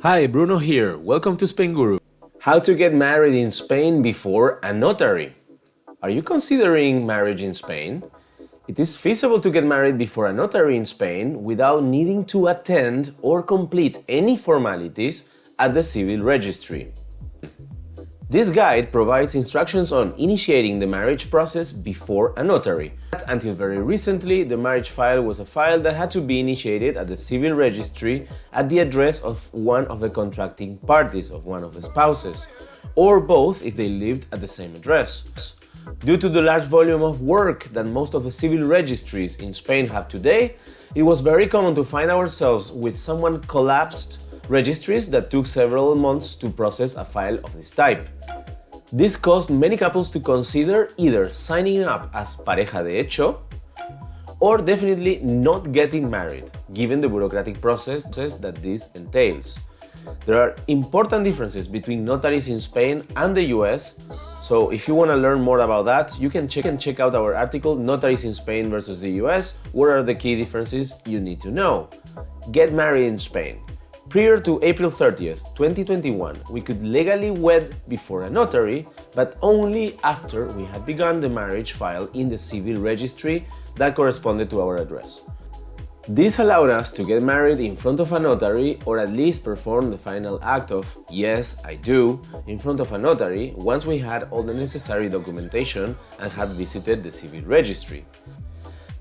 Hi, Bruno here. Welcome to Spainguru. How to get married in Spain before a notary. Are you considering marriage in Spain? It is feasible to get married before a notary in Spain without needing to attend or complete any formalities at the civil registry. This guide provides instructions on initiating the marriage process before a notary. Until very recently, the marriage file was a file that had to be initiated at the civil registry at the address of one of the contracting parties, of one of the spouses, or both if they lived at the same address. Due to the large volume of work that most of the civil registries in Spain have today, it was very common to find ourselves with someone collapsed registries that took several months to process a file of this type. This caused many couples to consider either signing up as pareja de hecho or definitely not getting married, given the bureaucratic process that this entails. There are important differences between notaries in Spain and the US, so if you want to learn more about that, you can check out our article Notaries in Spain versus the US. What are the key differences you need to know? Get married in Spain. Prior to April 30th, 2021, we could legally wed before a notary, but only after we had begun the marriage file in the civil registry that corresponded to our address. This allowed us to get married in front of a notary, or at least perform the final act of "yes, I do" in front of a notary once we had all the necessary documentation and had visited the civil registry.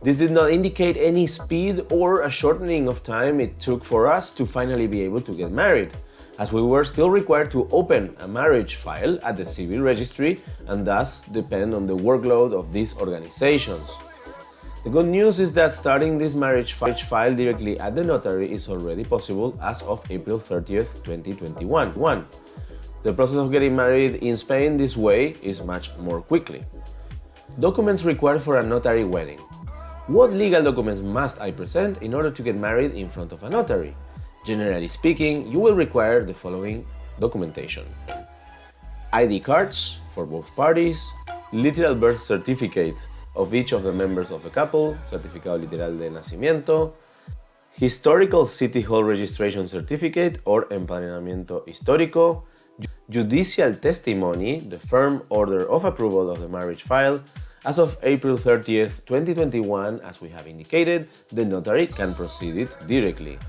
This did not indicate any speed or a shortening of time it took for us to finally be able to get married, as we were still required to open a marriage file at the civil registry and thus depend on the workload of these organizations. The good news is that starting this marriage file directly at the notary is already possible as of April 30th, 2021. The process of getting married in Spain this way is much more quickly. Documents required for a notary wedding. What legal documents must I present in order to get married in front of a notary? Generally speaking, you will require the following documentation: ID cards for both parties, literal birth certificate of each of the members of the couple, certificado literal de nacimiento, historical city hall registration certificate or empadronamiento histórico, judicial testimony, the firm order of approval of the marriage file. As of April 30th, 2021, as we have indicated, the notary can proceed it directly.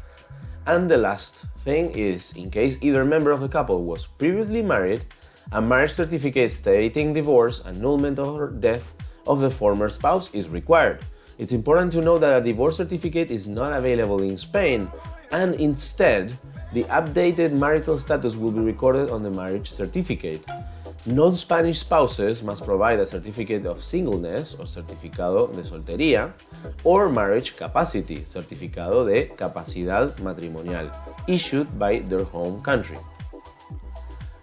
And the last thing is, in case either member of the couple was previously married, a marriage certificate stating divorce, annulment or death of the former spouse is required. It's important to note that a divorce certificate is not available in Spain, and instead, the updated marital status will be recorded on the marriage certificate. Non-Spanish spouses must provide a certificate of singleness or certificado de soltería or marriage capacity, certificado de capacidad matrimonial, issued by their home country.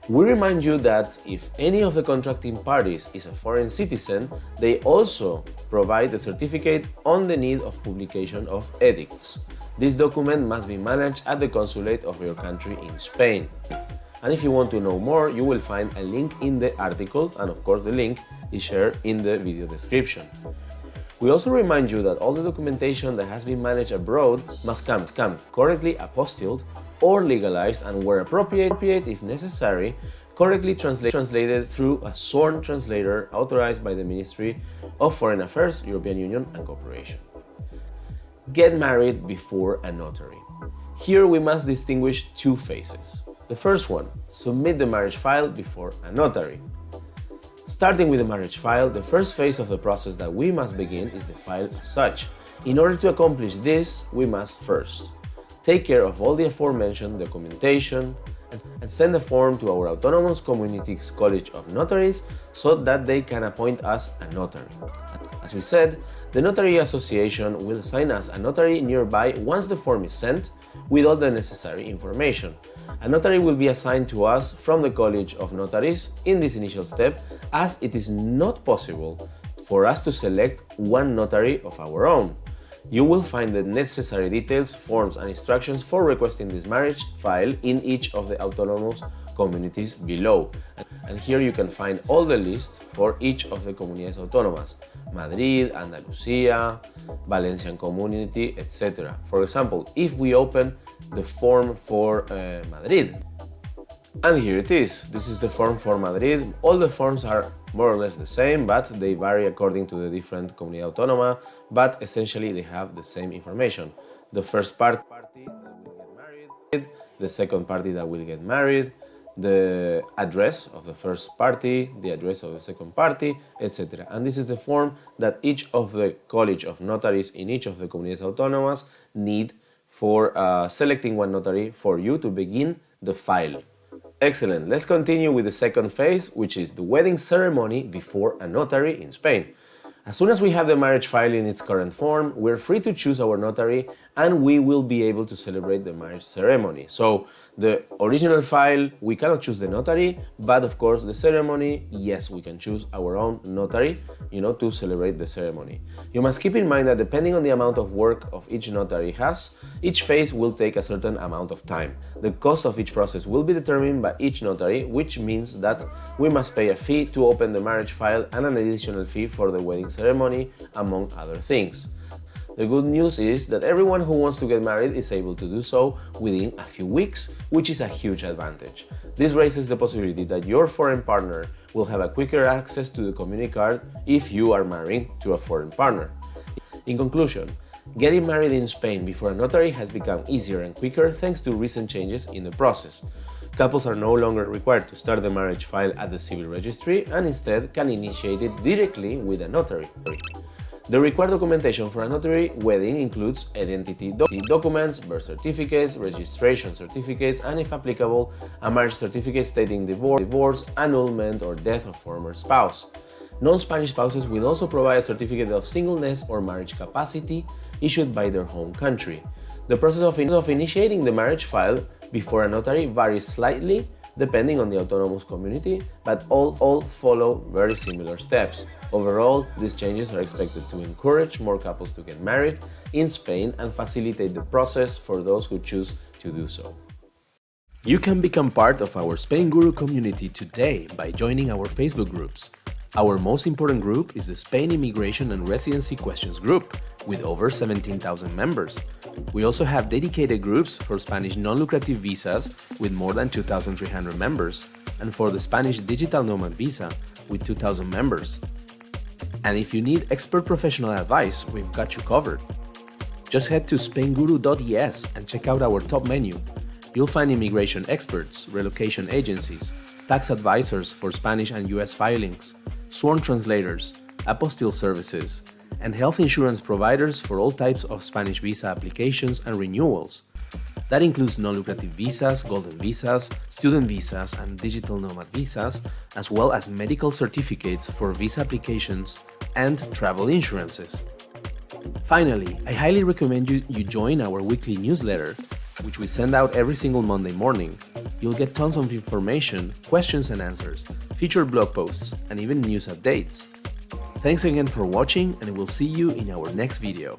We remind you that if any of the contracting parties is a foreign citizen, they also provide a certificate on the need of publication of edicts. This document must be managed at the consulate of your country in Spain. And if you want to know more, you will find a link in the article, and of course the link is shared in the video description. We also remind you that all the documentation that has been managed abroad must come correctly apostilled or legalized, and where appropriate, if necessary, correctly translated through a sworn translator authorized by the Ministry of Foreign Affairs, European Union and Cooperation. Get married before a notary. Here we must distinguish two phases. The first one, submit the marriage file before a notary. Starting with the marriage file, the first phase of the process that we must begin is the file as such. In order to accomplish this, we must first take care of all the aforementioned documentation and send a form to our Autonomous Communities College of Notaries so that they can appoint us a notary. As we said, the Notary Association will assign us a notary nearby once the form is sent with all the necessary information. A notary will be assigned to us from the College of Notaries in this initial step, as it is not possible for us to select one notary of our own. You will find the necessary details, forms and instructions for requesting this marriage file in each of the Autonomous communities below. And here you can find all the list for each of the comunidades autónomas: Madrid, Andalucía, Valencian community, etc. For example, if we open the form for Madrid, and here it is. This is the form for Madrid. All the forms are more or less the same, but they vary according to the different comunidad autónoma, but essentially they have the same information. The first party that will get married, the second party that will get married, the address of the first party, the address of the second party, etc. And this is the form that each of the College of Notaries in each of the comunidades autónomas need for selecting one notary for you to begin the file. Excellent. Let's continue with the second phase, which is the wedding ceremony before a notary in Spain. As soon as we have the marriage file in its current form, we're free to choose our notary and we will be able to celebrate the marriage ceremony. So the original file, we cannot choose the notary, but of course the ceremony, yes, we can choose our own notary, to celebrate the ceremony. You must keep in mind that depending on the amount of work of each notary has, each phase will take a certain amount of time. The cost of each process will be determined by each notary, which means that we must pay a fee to open the marriage file and an additional fee for the wedding ceremony, among other things. The good news is that everyone who wants to get married is able to do so within a few weeks, which is a huge advantage. This raises the possibility that your foreign partner will have a quicker access to the community card if you are marrying to a foreign partner. In conclusion, getting married in Spain before a notary has become easier and quicker thanks to recent changes in the process. Couples are no longer required to start the marriage file at the civil registry and instead can initiate it directly with a notary. The required documentation for a notary wedding includes identity documents, birth certificates, registration certificates, and if applicable, a marriage certificate stating divorce, annulment, or death of former spouse. Non-Spanish spouses will also provide a certificate of singleness or marriage capacity issued by their home country. The process of initiating the marriage file before a notary varies slightly depending on the autonomous community, but all follow very similar steps. Overall, these changes are expected to encourage more couples to get married in Spain and facilitate the process for those who choose to do so. You can become part of our Spainguru community today by joining our Facebook groups. Our most important group is the Spain Immigration and Residency Questions group, with over 17,000 members. We also have dedicated groups for Spanish non-lucrative visas with more than 2,300 members, and for the Spanish Digital Nomad Visa with 2,000 members. And if you need expert professional advice, we've got you covered. Just head to spainguru.es and check out our top menu. You'll find immigration experts, relocation agencies, tax advisors for Spanish and US filings, sworn translators, apostille services, and health insurance providers for all types of Spanish visa applications and renewals. That includes non-lucrative visas, golden visas, student visas, and digital nomad visas, as well as medical certificates for visa applications and travel insurances. Finally, I highly recommend you join our weekly newsletter, which we send out every single Monday morning. You'll get tons of information, questions and answers, featured blog posts, and even news updates. Thanks again for watching, and we'll see you in our next video.